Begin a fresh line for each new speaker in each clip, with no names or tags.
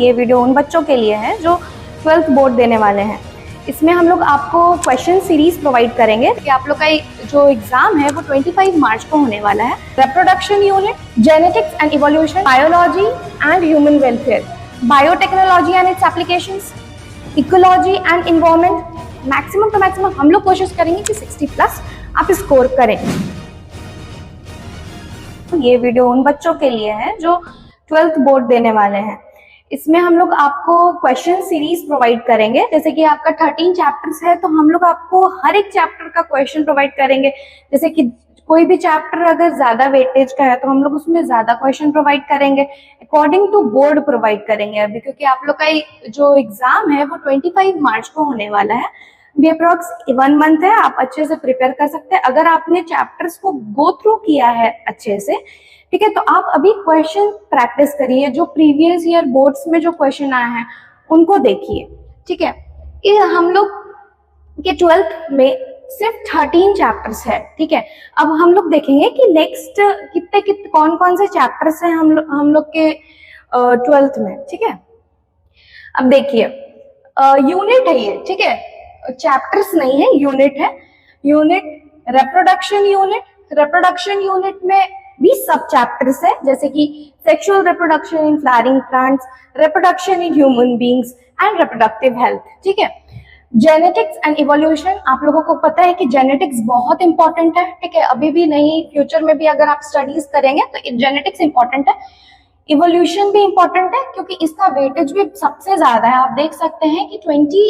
ये वीडियो उन बच्चों के लिए है जो 12th बोर्ड देने वाले हैं। इसमें हम लोग आपको क्वेश्चन सीरीज प्रोवाइड करेंगे कि आप लोग का जो एग्जाम है वो 25 मार्च को होने वाला है। Reproduction unit, genetics and evolution, biology and human welfare, biotechnology and its applications, ecology and environment. Maximum to maximum हम लोग कोशिश करेंगे कि 60+ आप स्कोर करें। ये वीडियो उन बच्चों के लिए है जो 12th बोर्ड देने वाले हैं। इसमें हम लोग आपको क्वेश्चन सीरीज प्रोवाइड करेंगे। जैसे कि आपका 13 चैप्टर्स है तो हम लोग आपको हर एक चैप्टर का क्वेश्चन प्रोवाइड करेंगे। जैसे कि कोई भी चैप्टर अगर ज्यादा वेटेज का है तो हम लोग उसमें ज्यादा क्वेश्चन प्रोवाइड करेंगे, अकॉर्डिंग टू बोर्ड प्रोवाइड करेंगे। अभी क्योंकि आप लोग का जो एग्जाम है वो 25 मार्च को होने वाला है, भी अप्रोक्स 1 मंथ है। आप अच्छे से प्रिपेयर कर सकते हैं अगर आपने चैप्टर्स को गो थ्रू किया है अच्छे से, ठीक है। तो आप अभी क्वेश्चन प्रैक्टिस करिए, जो प्रीवियस ईयर बोर्ड्स में जो क्वेश्चन आए हैं उनको देखिए, ठीक है। ये हम लोग के 12th में सिर्फ 13 चैप्टर्स है, ठीक है। अब हम लोग देखेंगे कि नेक्स्ट कितने कौन कौन से चैप्टर्स हैं हम लोग के 12th में, ठीक है। अब देखिए यूनिट है ये, ठीक है, चैप्टर्स नहीं है, यूनिट है। Unit reproduction unit, reproduction unit में भी सब चैप्टर्स है, जैसे कि sexual reproduction in flowering plants, reproduction in human beings and reproductive health, ठीक है। जेनेटिक्स एंड इवोल्यूशन, आप लोगों को पता है कि जेनेटिक्स बहुत इंपॉर्टेंट है, ठीक है। अभी भी नहीं, फ्यूचर में भी अगर आप स्टडीज करेंगे तो जेनेटिक्स इंपॉर्टेंट है। इवोल्यूशन भी इंपॉर्टेंट है क्योंकि इसका वेटेज भी सबसे ज्यादा है। आप देख सकते हैं कि 20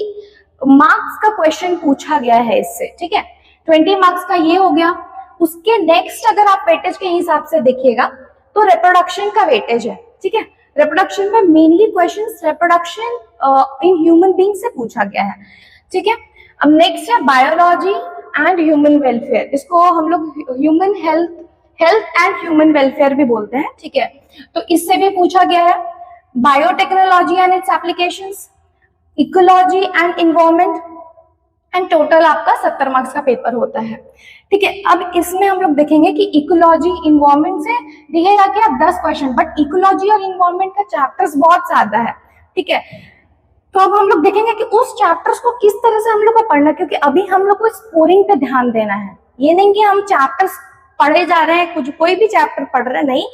मार्क्स का क्वेश्चन पूछा गया है इससे, ठीक है। 20 मार्क्स का ये हो गया। उसके नेक्स्ट अगर आप वेटेज के हिसाब से देखिएगा तो रिप्रोडक्शन का वेटेज है, ठीक है। रिप्रोडक्शन में mainly questions reproduction in human being से पूछा गया है, ठीक है। अब नेक्स्ट है बायोलॉजी एंड ह्यूमन वेलफेयर। इसको हम लोग human health and human welfare भी बोलते हैं, ठीक है। तो इससे भी पूछा गया है। Biotechnology and its applications, ecology and environment, and total आपका 70 मार्क्स का पेपर होता है, ठीक है। अब इसमें हम लोग देखेंगे कि इकोलॉजी इन्वायरमेंट से दिखेगा कि आप 10 क्वेश्चन, बट इकोलॉजी और इन्वायरमेंट का चैप्टर्स बहुत ज्यादा है, ठीक है। तो अब हम लोग देखेंगे कि उस चैप्टर्स को किस तरह से हम लोग को पढ़ना, क्योंकि अभी हम लोग को स्कोरिंग पे ध्यान देना है। ये नहीं कि हम चैप्टर्स पढ़े जा रहे हैं, कुछ कोई भी चैप्टर पढ़ रहे हैं, नहीं,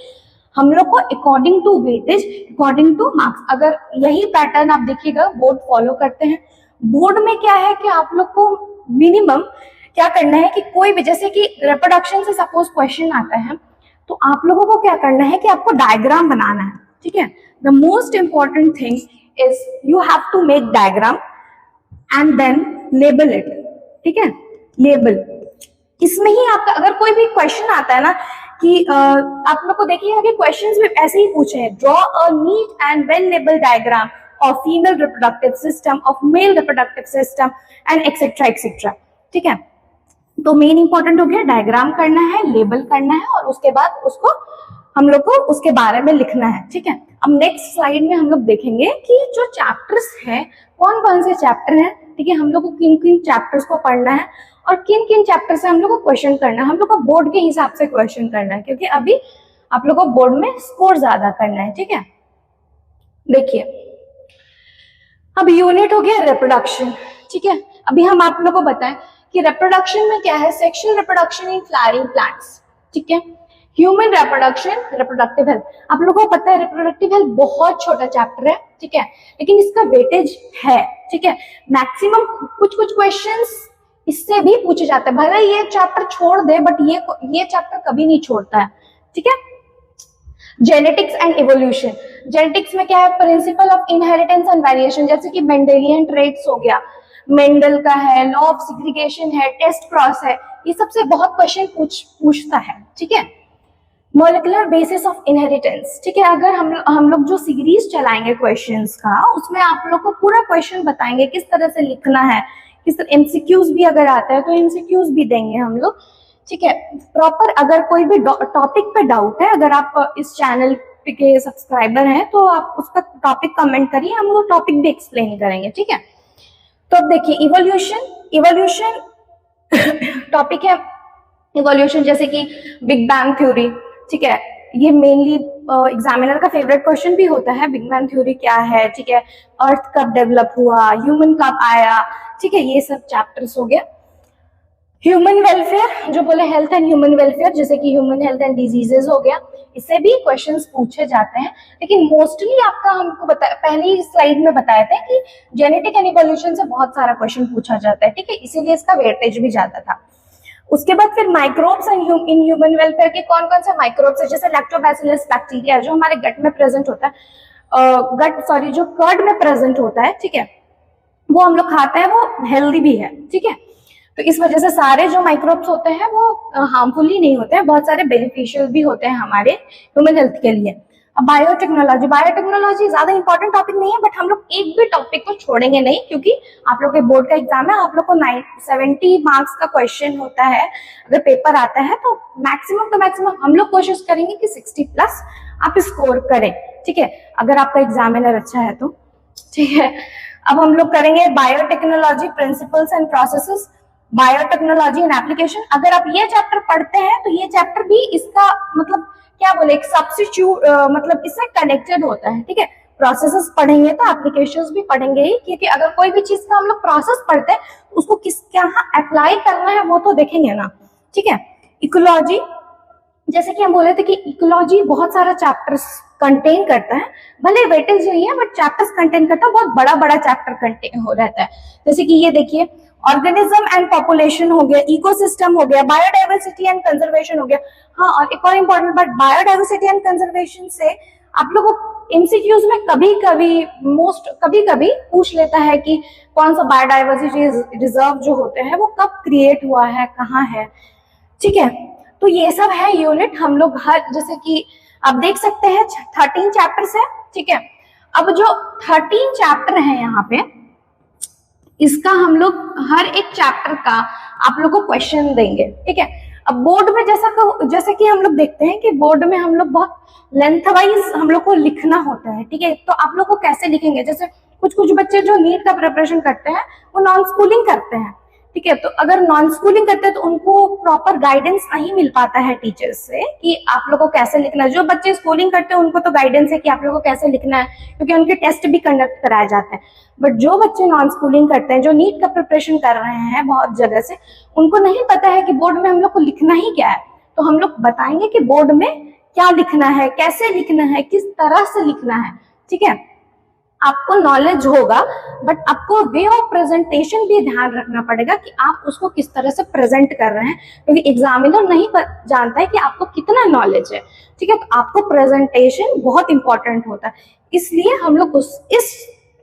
हम लोग को according to weightage, according to marks, अगर यही पैटर्न आप देखिएगा बोर्ड फॉलो करते हैं। बोर्ड में क्या है कि आप लोग को मिनिमम क्या करना है कि कोई भी, जैसे कि रिप्रोडक्शन से सपोज क्वेश्चन आता है तो आप लोगों को क्या करना है कि आपको डायग्राम बनाना है, ठीक है। The most important thing is you have to make diagram and then label it, ठीक है। लेबल, इसमें ही आपका अगर कोई भी क्वेश्चन आता है ना कि आप लोग को देखिएगा कि क्वेश्चंस भी ऐसे ही पूछे हैं, draw a neat and well label diagram of female reproductive system, of male reproductive system and etc etc, ठीक है। तो मेन इंपॉर्टेंट हो गया, डायग्राम करना है, लेबल करना है और उसके बाद उसको हम लोग को उसके बारे में लिखना है, ठीक है। अब नेक्स्ट स्लाइड में हम लोग देखेंगे कि जो चैप्टर्स हैं कौन कौन से चैप्टर हैं, ठीक है। हम लोग को किन किन चैप्टर्स को पढ़ना है और किन किन चैप्टर से हम लोग को क्वेश्चन करना है। हम लोग को बोर्ड के हिसाब से क्वेश्चन करना है क्योंकि अभी आप लोग को बोर्ड में स्कोर ज्यादा करना है, ठीक है। देखिए अब यूनिट हो गया रिप्रोडक्शन, ठीक है। अभी हम आप लोगों को बताएं कि रिप्रोडक्शन में क्या है, sexual reproduction in flowering plants, ठीक है। ह्यूमन रिप्रोडक्शन, रिप्रोडक्टिव हेल्थ, आप लोगों को पता है रिप्रोडक्टिव हेल्थ बहुत छोटा चैप्टर है, ठीक है, लेकिन इसका वेटेज है, ठीक है। मैक्सिमम कुछ क्वेश्चंस इससे भी पूछे जाते हैं, भले ये चैप्टर छोड़ दे बट ये चैप्टर कभी नहीं छोड़ता है, ठीक है। जेनेटिक्स एंड इवोल्यूशन, जेनेटिक्स में क्या है, principle of inheritance and variation, जैसे कि मेंडेलियन ट्रेट्स हो गया, मेंडल का है, लॉ ऑफ सेग्रीगेशन है, टेस्ट क्रॉस है, ये सबसे बहुत क्वेश्चन पूछता है, ठीक है। मॉलिक्यूलर बेसिस ऑफ इनहेरिटेंस, ठीक है। अगर हम लोग जो सीरीज चलाएंगे क्वेश्चंस का, उसमें आप लोग को पूरा क्वेश्चन बताएंगे किस तरह से लिखना है, किस तरह एमसीक्यूज भी अगर आता है तो एमसीक्यूज भी देंगे हम लोग, ठीक है। प्रॉपर अगर कोई भी टॉपिक पे डाउट है, अगर आप इस चैनल के सब्सक्राइबर हैं तो आप उसका टॉपिक कमेंट करिए, हम लोग टॉपिक भी एक्सप्लेन करेंगे, ठीक है। तो अब देखिए इवोल्यूशन टॉपिक है। इवोल्यूशन जैसे कि बिग बैंग थ्योरी, ठीक है, ये मेनली एग्जामिनर का फेवरेट क्वेश्चन भी होता है, बिग बैंग थ्योरी क्या है, ठीक है, अर्थ कब डेवलप हुआ, ह्यूमन कब आया, ठीक है, ये सब चैप्टर्स हो गया। ह्यूमन वेलफेयर, जो बोले हेल्थ एंड ह्यूमन वेलफेयर, जैसे कि ह्यूमन हेल्थ एंड डिजीजेस हो गया, इससे भी क्वेश्चंस पूछे जाते हैं। लेकिन मोस्टली आपका हमको पहली स्लाइड में बताए थे कि जेनेटिक एंड इवोल्यूशन से बहुत सारा क्वेश्चन पूछा जाता है, ठीक है, इसीलिए इसका वेटेज भी ज्यादा था। उसके बाद फिर microbes and in human welfare के कौन कौन से माइक्रोब्स है, जैसे लैक्टोबैसिलस बैक्टीरिया जो हमारे गट में प्रेजेंट होता है, जो कर्ड में प्रेजेंट होता है, ठीक है, वो हम लोग खाते हैं, वो हेल्दी भी है, ठीक है। तो इस वजह से सारे जो माइक्रोब्स होते हैं वो हार्मफुल ही नहीं होते हैं, बहुत सारे बेनिफिशियल भी होते हैं हमारे ह्यूमन हेल्थ के लिए। अब बायोटेक्नोलॉजी ज्यादा इंपॉर्टेंट टॉपिक नहीं है, बट हम लोग एक भी टॉपिक को छोड़ेंगे नहीं, क्योंकि आप लोग के बोर्ड का एग्जाम है, आप लोग को 70 मार्क्स का क्वेश्चन होता है। अगर पेपर आता है तो मैक्सिमम हम लोग कोशिश करेंगे कि 60+ आप स्कोर करें, ठीक है, अगर आपका एग्जामिनर अच्छा है तो, ठीक है। अब हम लोग करेंगे biotechnology principles and processes, biotechnology and application. अगर आप ये चैप्टर पढ़ते हैं तो ये चैप्टर भी इसका मतलब क्या बोले, एक सब्स्टिट्यूट, मतलब इससे कनेक्टेड होता है, ठीक है। प्रोसेसेस पढ़ेंगे तो एप्लीकेशंस भी पढ़ेंगे ही, क्योंकि अगर कोई भी चीज का हम लोग प्रोसेस पढ़ते हैं उसको किस यहाँ अप्लाई करना है वो तो देखेंगे ना, ठीक है। इकोलॉजी, जैसे कि हम बोले थे कि इकोलॉजी बहुत सारा चैप्टर्स कंटेन करता है, भले वेटेज नहीं है बट चैप्टर्स कंटेन करता है, बहुत बड़ा बड़ा चैप्टर कंटेन हो रहता है। जैसे कि ये देखिए, ऑर्गेनिज्म एंड पॉपुलेशन हो गया, इकोसिस्टम हो गया, बायोडाइवर्सिटी एंड कंजर्वेशन हो गया। हाँ, और एक और इम्पोर्टेंट बात, बायोडाइवर्सिटी एंड कंजर्वेशन से आप लोगों को एमसीक्यूज में कभी कभी पूछ लेता है कि कौन सा बायोडाइवर्सिटी रिजर्व जो होते हैं वो कब क्रिएट हुआ है, कहाँ है, ठीक है। तो ये सब है यूनिट, हम लोग हर, जैसे कि आप देख सकते हैं 13 चैप्टर्स है, ठीक है। अब जो 13 चैप्टर है यहाँ पे, इसका हम लोग हर एक चैप्टर का आप लोग को क्वेश्चन देंगे, ठीक है। अब बोर्ड में जैसा कि हम लोग देखते हैं कि बोर्ड में हम लोग बहुत लेंथ वाइज हम लोग को लिखना होता है, ठीक है। तो आप लोग को कैसे लिखेंगे, जैसे कुछ बच्चे जो नीट का प्रिपरेशन करते हैं वो नॉन स्कूलिंग करते हैं, ठीक है। तो अगर नॉन स्कूलिंग करते हैं तो उनको प्रॉपर गाइडेंस नहीं मिल पाता है टीचर्स से कि आप लोग को कैसे लिखना है। जो बच्चे स्कूलिंग करते हैं उनको तो गाइडेंस है कि आप लोग को कैसे लिखना है, क्योंकि उनके टेस्ट भी कंडक्ट कराए जाते हैं। बट जो बच्चे नॉन स्कूलिंग करते हैं, जो नीट का प्रिपरेशन कर रहे हैं बहुत जगह से, उनको नहीं पता है कि बोर्ड में हम लोग को लिखना ही क्या है। तो हम लोग बताएंगे कि बोर्ड में क्या लिखना है, कैसे लिखना है, किस तरह से लिखना है, ठीक है। आपको नॉलेज होगा बट आपको वे ऑफ प्रेजेंटेशन भी ध्यान रखना पड़ेगा कि आप उसको किस तरह से प्रेजेंट कर रहे हैं, क्योंकि एग्जामिनर नहीं जानता है कि आपको कितना नॉलेज है, ठीक है। तो आपको प्रेजेंटेशन बहुत इंपॉर्टेंट होता है, इसलिए हम लोग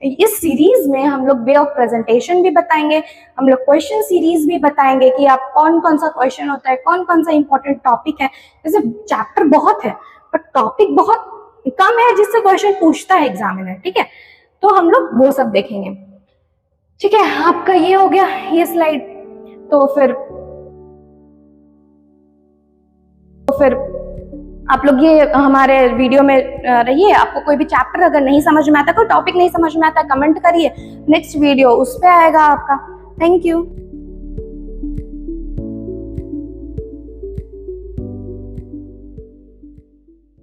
इस सीरीज में हम लोग वे ऑफ प्रेजेंटेशन भी बताएंगे, हम लोग क्वेश्चन सीरीज भी बताएंगे कि आप कौन कौन सा क्वेश्चन होता है, कौन कौन सा इंपॉर्टेंट टॉपिक है। जैसे चैप्टर बहुत है बट टॉपिक बहुत कम है जिससे क्वेश्चन पूछता है एग्जामिनर, ठीक है। तो हम लोग वो सब देखेंगे, ठीक है। आपका ये हो गया ये स्लाइड। तो फिर आप लोग ये हमारे वीडियो में रहिए। आपको कोई भी चैप्टर अगर नहीं समझ में आता, कोई टॉपिक नहीं समझ में आता, कमेंट करिए, नेक्स्ट वीडियो उस पे आएगा आपका। Thank you.